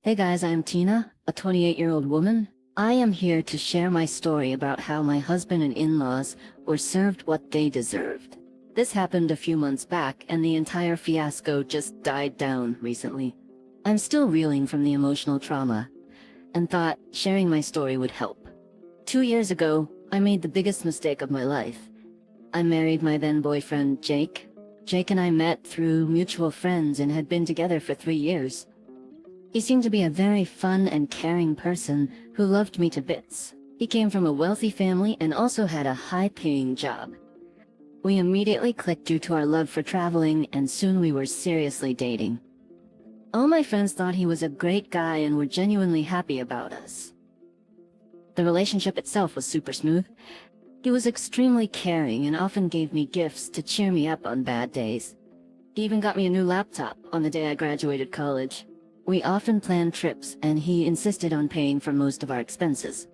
Hey guys, I'm Tina, a 28-year-old woman. I am here to share my story about how my husband and in-laws were served what they deserved. This happened a few months back, and the entire fiasco just died down recently. I'm still reeling from the emotional trauma, and thought sharing my story would help. 2 years ago, I made the biggest mistake of my life. I married my then boyfriend, Jake. Jake and I met through mutual friends and had been together for 3 years. He seemed to be a very fun and caring person who loved me to bits. He came from a wealthy family and also had a high-paying job. We immediately clicked due to our love for traveling, and soon we were seriously dating. All my friends thought he was a great guy and were genuinely happy about us. The relationship itself was super smooth. He was extremely caring and often gave me gifts to cheer me up on bad days. He even got me a new laptop on the day I graduated college. We often planned trips, and he insisted on paying for most of our expenses.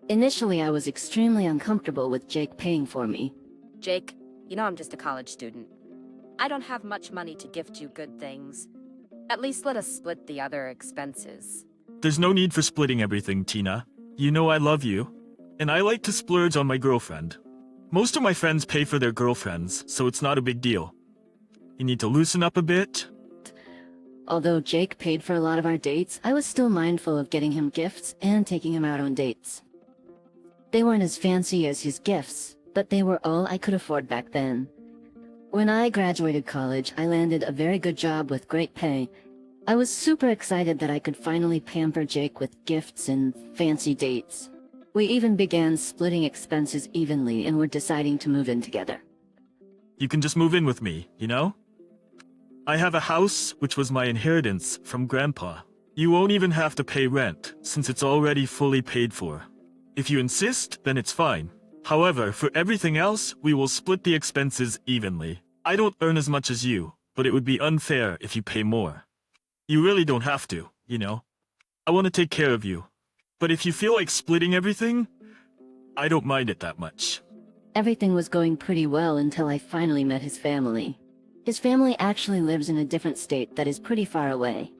Initially, I was extremely uncomfortable with Jake paying for me. Jake, you know I'm just a college student. I don't have much money to gift you good things. At least let us split the other expenses. There's no need for splitting everything, Tina. You know I love you, and I like to splurge on my girlfriend. Most of my friends pay for their girlfriends, so it's not a big deal. You need to loosen up a bit. Although Jake paid for a lot of our dates, I was still mindful of getting him gifts and taking him out on dates. They weren't as fancy as his gifts, but they were all I could afford back then. When I graduated college, I landed a very good job with great pay. I was super excited that I could finally pamper Jake with gifts and fancy dates. We even began splitting expenses evenly and were deciding to move in together. You can just move in with me, you know? I have a house which was my inheritance from Grandpa. You won't even have to pay rent, since it's already fully paid for. If you insist, then it's fine. However, for everything else, we will split the expenses evenly. I don't earn as much as you, but it would be unfair if you pay more. You really don't have to, you know? I want to take care of you. But if you feel like splitting everything, I don't mind it that much. Everything was going pretty well until I finally met his family. His family actually lives in a different state that is pretty far away.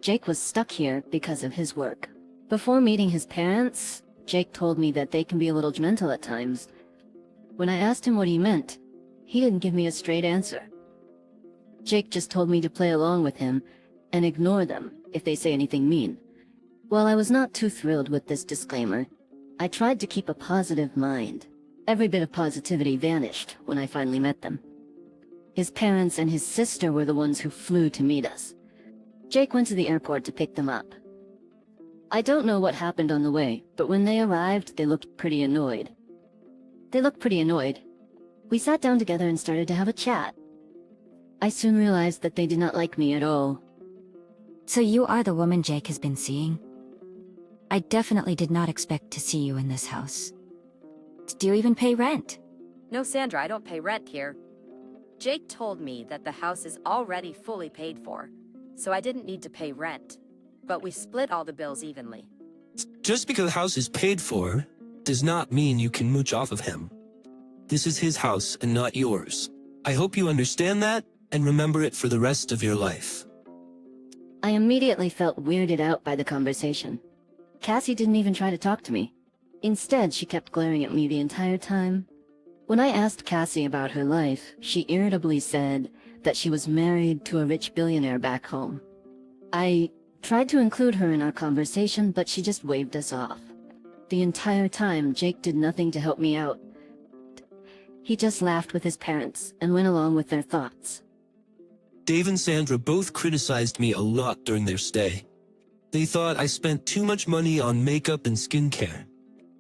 Jake was stuck here because of his work. Before meeting his parents, Jake told me that they can be a little judgmental at times. When I asked him what he meant, he didn't give me a straight answer. Jake just told me to play along with him and ignore them if they say anything mean. While I was not too thrilled with this disclaimer, I tried to keep a positive mind. Every bit of positivity vanished when I finally met them. His parents and his sister were the ones who flew to meet us. Jake went to the airport to pick them up. I don't know what happened on the way, but when they arrived, they looked pretty annoyed. We sat down together and started to have a chat. I soon realized that they did not like me at all. So you are the woman Jake has been seeing? I definitely did not expect to see you in this house. Do you even pay rent? No, Sandra, I don't pay rent here. Jake told me that the house is already fully paid for, so I didn't need to pay rent. But we split all the bills evenly. Just because the house is paid for does not mean you can mooch off of him. This is his house and not yours. I hope you understand that and remember it for the rest of your life. I immediately felt weirded out by the conversation. Cassie didn't even try to talk to me. Instead, she kept glaring at me the entire time. When I asked Cassie about her life, she irritably said that she was married to a rich billionaire back home. I tried to include her in our conversation, but she just waved us off. The entire time, Jake did nothing to help me out. He just laughed with his parents and went along with their thoughts. Dave and Sandra both criticized me a lot during their stay. They thought I spent too much money on makeup and skincare.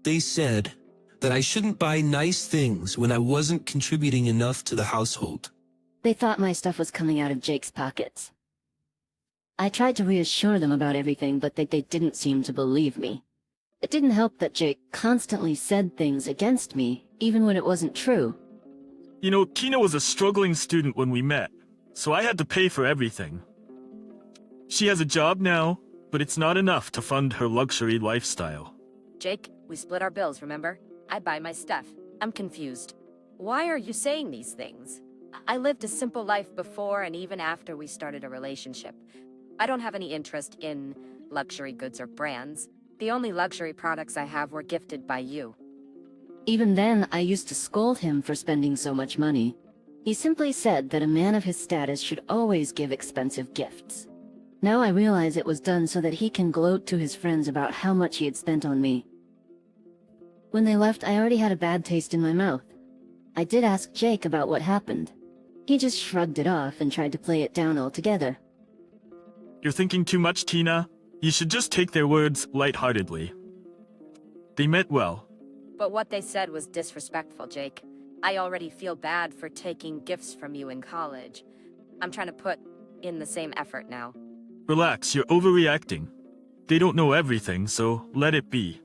They said that I shouldn't buy nice things when I wasn't contributing enough to the household. They thought my stuff was coming out of Jake's pockets. I tried to reassure them about everything, but they didn't seem to believe me. It didn't help that Jake constantly said things against me, even when it wasn't true. You know, Tina was a struggling student when we met, so I had to pay for everything. She has a job now, but it's not enough to fund her luxury lifestyle. Jake, we split our bills, remember? I buy my stuff. I'm confused. Why are you saying these things? I lived a simple life before and even after we started a relationship. I don't have any interest in luxury goods or brands. The only luxury products I have were gifted by you. Even then, I used to scold him for spending so much money. He simply said that a man of his status should always give expensive gifts. Now I realize it was done so that he can gloat to his friends about how much he had spent on me. When they left, I already had a bad taste in my mouth. I did ask Jake about what happened. He just shrugged it off and tried to play it down altogether. You're thinking too much, Tina. You should just take their words lightheartedly. They meant well. But what they said was disrespectful, Jake. I already feel bad for taking gifts from you in college. I'm trying to put in the same effort now. Relax, you're overreacting. They don't know everything, so let it be.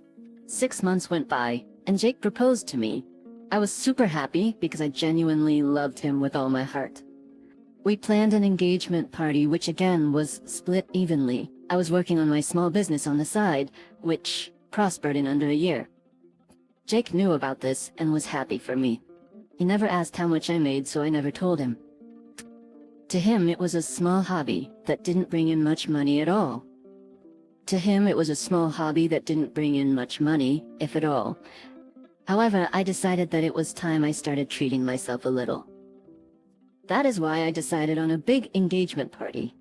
6 months went by, and Jake proposed to me. I was super happy because I genuinely loved him with all my heart. We planned an engagement party, which again was split evenly. I was working on my small business on the side, which prospered in under a year. Jake knew about this and was happy for me. He never asked how much I made, so I never told him. To him, it was a small hobby that didn't bring in much money at all. To him, it was a small hobby that didn't bring in much money, if at all. However, I decided that it was time I started treating myself a little. That is why I decided on a big engagement party.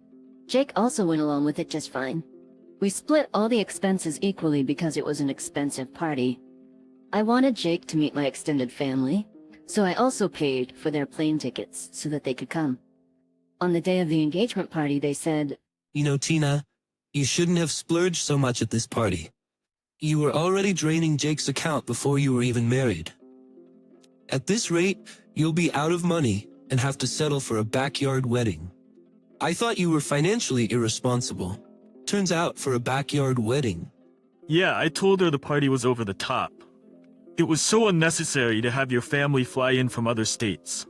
Jake also went along with it just fine. We split all the expenses equally because it was an expensive party. I wanted Jake to meet my extended family, so I also paid for their plane tickets so that they could come. On the day of the engagement party, they said, You know, Tina, you shouldn't have splurged so much at this party. You were already draining Jake's account before you were even married. At this rate, you'll be out of money and have to settle for a backyard wedding. I thought you were financially irresponsible. Turns out, for a backyard wedding. Yeah, I told her the party was over the top. It was so unnecessary to have your family fly in from other states.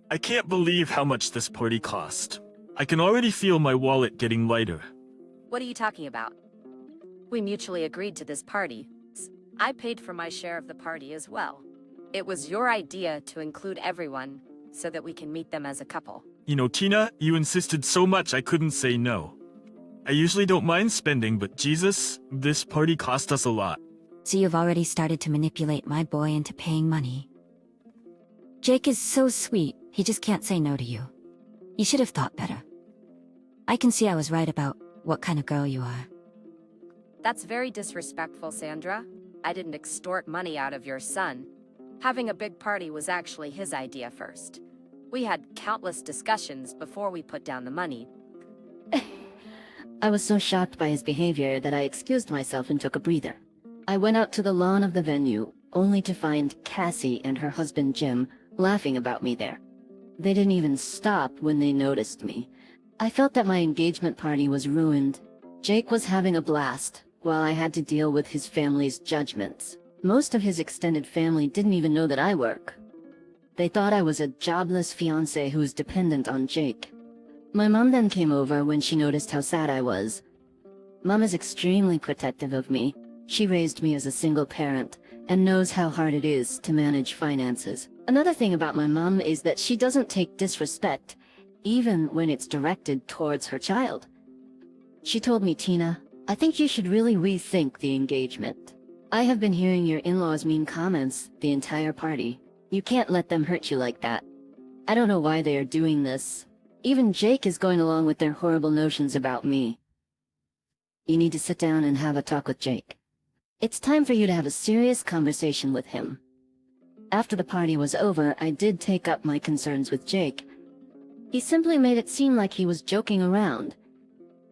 I can't believe how much this party cost. I can already feel my wallet getting lighter. What are you talking about? We mutually agreed to this party. I paid for my share of the party as well. It was your idea to include everyone so that we can meet them as a couple. You know, Tina, you insisted so much I couldn't say no. I usually don't mind spending, but Jesus, this party cost us a lot. So you've already started to manipulate my boy into paying money. Jake is so sweet, he just can't say no to you. You should have thought better. I can see I was right about what kind of girl you are. That's very disrespectful, Sandra. I didn't extort money out of your son. Having a big party was actually his idea first. We had countless discussions before we put down the money. I was so shocked by his behavior that I excused myself and took a breather. I went out to the lawn of the venue, only to find Cassie and her husband Jim laughing about me there. They didn't even stop when they noticed me. I felt that my engagement party was ruined. Jake was having a blast, while I had to deal with his family's judgments. Most of his extended family didn't even know that I work. They thought I was a jobless fiancé who was dependent on Jake. My mom then came over when she noticed how sad I was. Mom is extremely protective of me. She raised me as a single parent and knows how hard it is to manage finances. Another thing about my mom is that she doesn't take disrespect, even when it's directed towards her child. She told me, Tina, I think you should really rethink the engagement. I have been hearing your in-laws mean comments the entire party. You can't let them hurt you like that. I don't know why they are doing this. Even Jake is going along with their horrible notions about me. You need to sit down and have a talk with Jake. It's time for you to have a serious conversation with him. After the party was over, I did take up my concerns with Jake. He simply made it seem like he was joking around.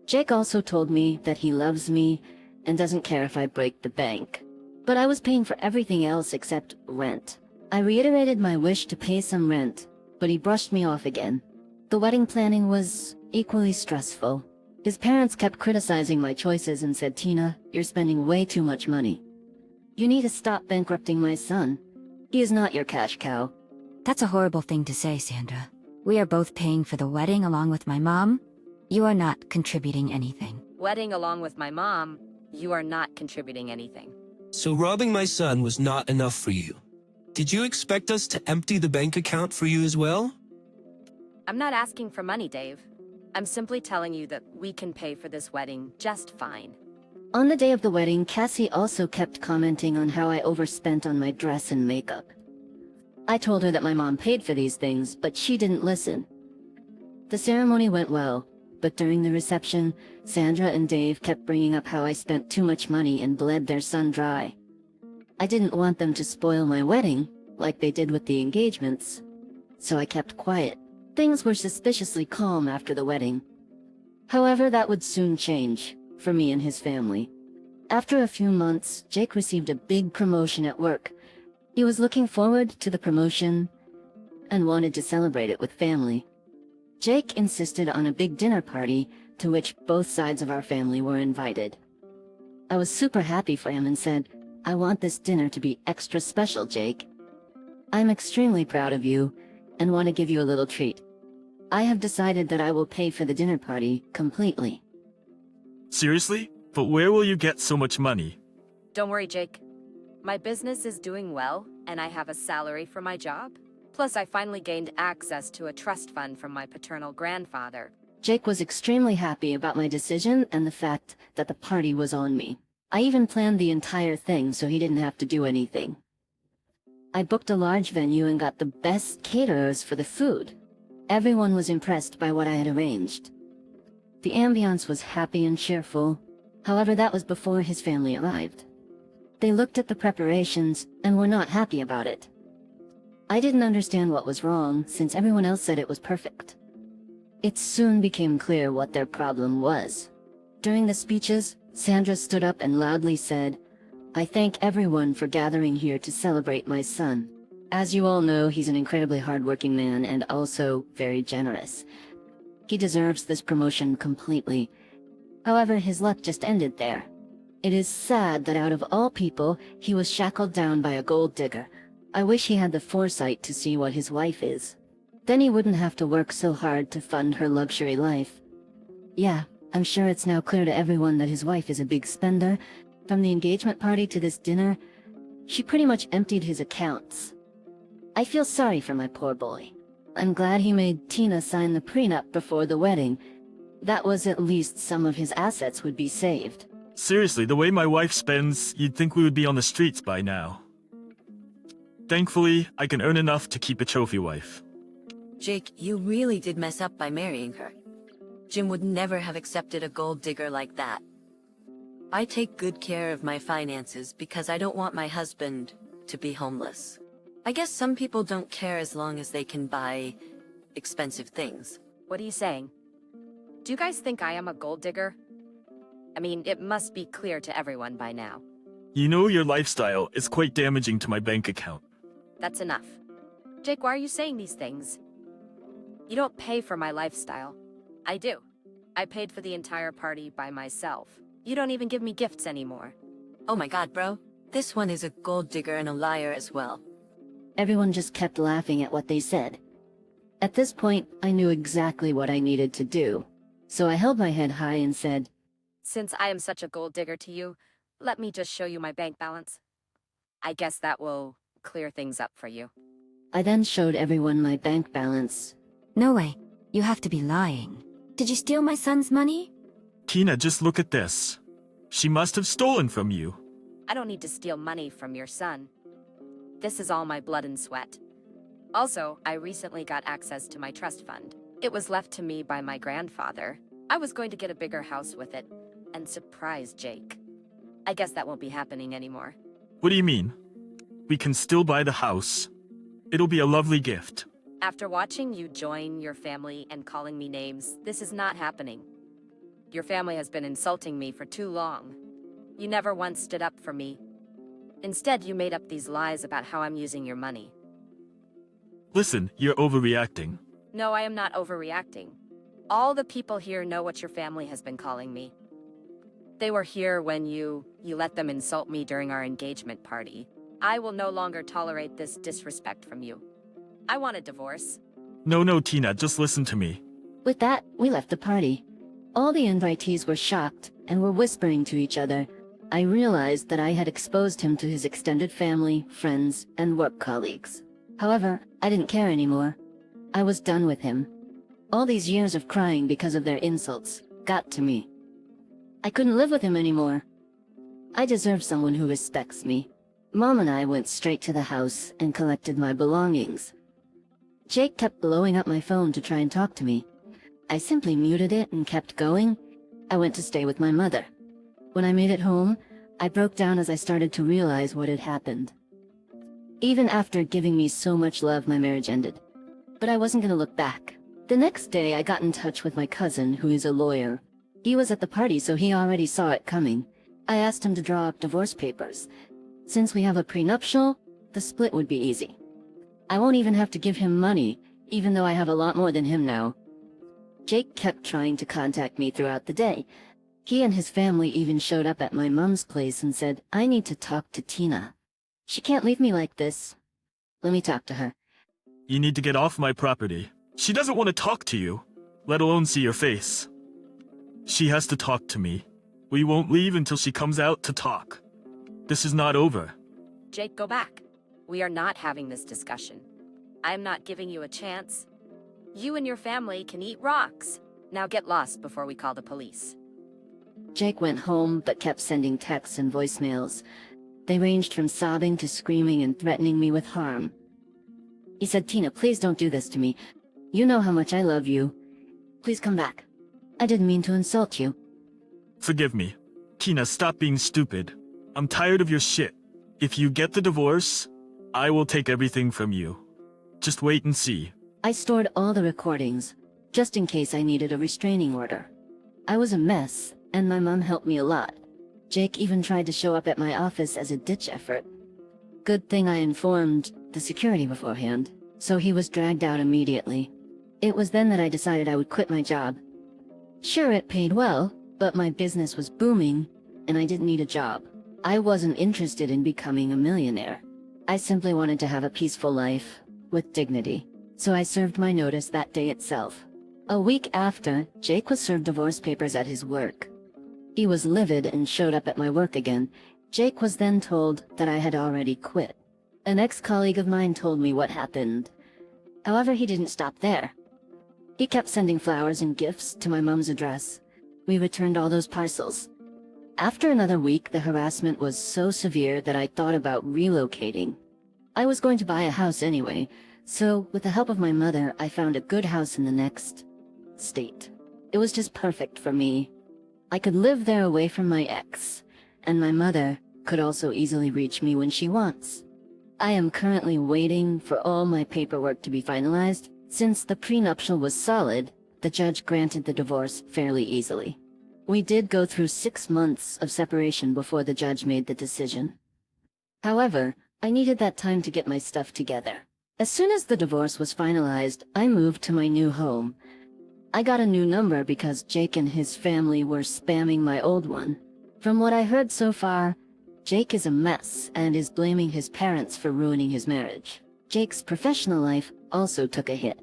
Jake also told me that he loves me and doesn't care if I break the bank. But I was paying for everything else except rent. I reiterated my wish to pay some rent, but he brushed me off again. The wedding planning was equally stressful. His parents kept criticizing my choices and said, Tina, you're spending way too much money. You need to stop bankrupting my son. He is not your cash cow. That's a horrible thing to say, Sandra. We are both paying for the wedding along with my mom. You are not contributing anything. Wedding along with my mom, you are not contributing anything. So robbing my son was not enough for you. Did you expect us to empty the bank account for you as well? I'm not asking for money, Dave. I'm simply telling you that we can pay for this wedding just fine. On the day of the wedding, Cassie also kept commenting on how I overspent on my dress and makeup. I told her that my mom paid for these things, but she didn't listen. The ceremony went well, but during the reception, Sandra and Dave kept bringing up how I spent too much money and bled their son dry. I didn't want them to spoil my wedding, like they did with the engagements, so I kept quiet. Things were suspiciously calm after the wedding. However, that would soon change, for me and his family. After a few months, Jake received a big promotion at work. He was looking forward to the promotion and wanted to celebrate it with family. Jake insisted on a big dinner party to which both sides of our family were invited. I was super happy for him and said, "I want this dinner to be extra special, Jake. I'm extremely proud of you and want to give you a little treat. I have decided that I will pay for the dinner party completely." Seriously? But where will you get so much money? Don't worry, Jake. My business is doing well, and I have a salary for my job. Plus, I finally gained access to a trust fund from my paternal grandfather. Jake was extremely happy about my decision and the fact that the party was on me. I even planned the entire thing so he didn't have to do anything. I booked a large venue and got the best caterers for the food. Everyone was impressed by what I had arranged. The ambiance was happy and cheerful. However, that was before his family arrived. They looked at the preparations and were not happy about it. I didn't understand what was wrong, since everyone else said it was perfect. It soon became clear what their problem was. During the speeches, Sandra stood up and loudly said, "I thank everyone for gathering here to celebrate my son. As you all know, he's an incredibly hardworking man and also very generous. He deserves this promotion completely. However, his luck just ended there. It is sad that out of all people, he was shackled down by a gold digger. I wish he had the foresight to see what his wife is. Then he wouldn't have to work so hard to fund her luxury life. Yeah, I'm sure it's now clear to everyone that his wife is a big spender. From the engagement party to this dinner, she pretty much emptied his accounts. I feel sorry for my poor boy. I'm glad he made Tina sign the prenup before the wedding. That was at least some of his assets would be saved." Seriously, the way my wife spends, you'd think we would be on the streets by now. Thankfully, I can earn enough to keep a trophy wife. Jake, you really did mess up by marrying her. Jim would never have accepted a gold digger like that. I take good care of my finances because I don't want my husband to be homeless. I guess some people don't care as long as they can buy expensive things. What are you saying? Do you guys think I am a gold digger? I mean, it must be clear to everyone by now. You know your lifestyle is quite damaging to my bank account. That's enough. Jake, why are you saying these things? You don't pay for my lifestyle. I do. I paid for the entire party by myself. You don't even give me gifts anymore. Oh my god, bro. This one is a gold digger and a liar as well. Everyone just kept laughing at what they said. At this point, I knew exactly what I needed to do. So I held my head high and said, Since I am such a gold digger to you, let me just show you my bank balance. I guess that will clear things up for you. I then showed everyone my bank balance. No way. You have to be lying. Did you steal my son's money? Tina, just look at this. She must have stolen from you. I don't need to steal money from your son. This is all my blood and sweat. Also, I recently got access to my trust fund. It was left to me by my grandfather. I was going to get a bigger house with it and surprise Jake. I guess that won't be happening anymore. What do you mean? We can still buy the house. It'll be a lovely gift. After watching you join your family and calling me names, this is not happening. Your family has been insulting me for too long. You never once stood up for me. Instead, you made up these lies about how I'm using your money. Listen, you're overreacting. No, I am not overreacting. All the people here know what your family has been calling me. They were here when you let them insult me during our engagement party. I will no longer tolerate this disrespect from you. I want a divorce. No, Tina, just listen to me. With that, we left the party. All the invitees were shocked and were whispering to each other. I realized that I had exposed him to his extended family, friends, and work colleagues. However, I didn't care anymore. I was done with him. All these years of crying because of their insults got to me. I couldn't live with him anymore. I deserve someone who respects me. Mom and I went straight to the house and collected my belongings. Jake kept blowing up my phone to try and talk to me. I simply muted it and kept going. I went to stay with my mother. When I made it home, I broke down as I started to realize what had happened. Even after giving me so much love, my marriage ended. But I wasn't gonna look back. The next day, I got in touch with my cousin, who is a lawyer. He was at the party, so he already saw it coming. I asked him to draw up divorce papers. Since we have a prenuptial, the split would be easy. I won't even have to give him money, even though I have a lot more than him now. Jake kept trying to contact me throughout the day. He and his family even showed up at my mom's place and said, "I need to talk to Tina. She can't leave me like this. Let me talk to her." You need to get off my property. She doesn't want to talk to you, let alone see your face. She has to talk to me. We won't leave until she comes out to talk. This is not over. Jake, go back. We are not having this discussion. I'm not giving you a chance. You and your family can eat rocks. Now get lost before we call the police. Jake went home but kept sending texts and voicemails. They ranged from sobbing to screaming and threatening me with harm. He said, "Tina, please don't do this to me. You know how much I love you. Please come back. I didn't mean to insult you." Forgive me. Tina, stop being stupid. I'm tired of your shit. If you get the divorce, I will take everything from you. Just wait and see. I stored all the recordings, just in case I needed a restraining order. I was a mess, and my mom helped me a lot. Jake even tried to show up at my office as a ditch effort. Good thing I informed the security beforehand, so he was dragged out immediately. It was then that I decided I would quit my job. Sure, it paid well, but my business was booming, and I didn't need a job. I wasn't interested in becoming a millionaire. I simply wanted to have a peaceful life, with dignity. So I served my notice that day itself. A week after, Jake was served divorce papers at his work. He was livid and showed up at my work again. Jake was then told that I had already quit. An ex-colleague of mine told me what happened. However, he didn't stop there. He kept sending flowers and gifts to my mom's address. We returned all those parcels. After another week, the harassment was so severe that I thought about relocating. I was going to buy a house anyway, so with the help of my mother, I found a good house in the next state. It was just perfect for me. I could live there away from my ex, and my mother could also easily reach me when she wants. I am currently waiting for all my paperwork to be finalized. Since the prenuptial was solid, the judge granted the divorce fairly easily. We did go through 6 months of separation before the judge made the decision. However, I needed that time to get my stuff together. As soon as the divorce was finalized, I moved to my new home. I got a new number because Jake and his family were spamming my old one. From what I heard so far, Jake is a mess and is blaming his parents for ruining his marriage. Jake's professional life also took a hit.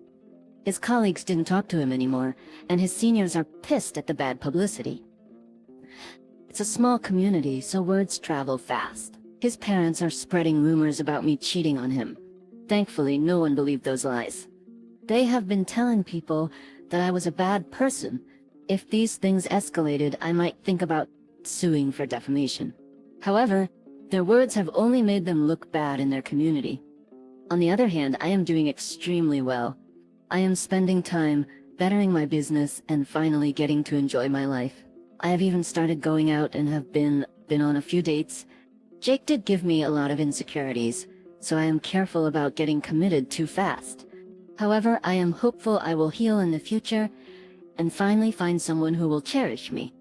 His colleagues didn't talk to him anymore, and his seniors are pissed at the bad publicity. It's a small community, so words travel fast. His parents are spreading rumors about me cheating on him. Thankfully, no one believed those lies. They have been telling people that I was a bad person. If these things escalated, I might think about suing for defamation. However, their words have only made them look bad in their community. On the other hand, I am doing extremely well. I am spending time bettering my business and finally getting to enjoy my life. I have even started going out and have been on a few dates. Jake did give me a lot of insecurities, so I am careful about getting committed too fast. However, I am hopeful I will heal in the future and finally find someone who will cherish me.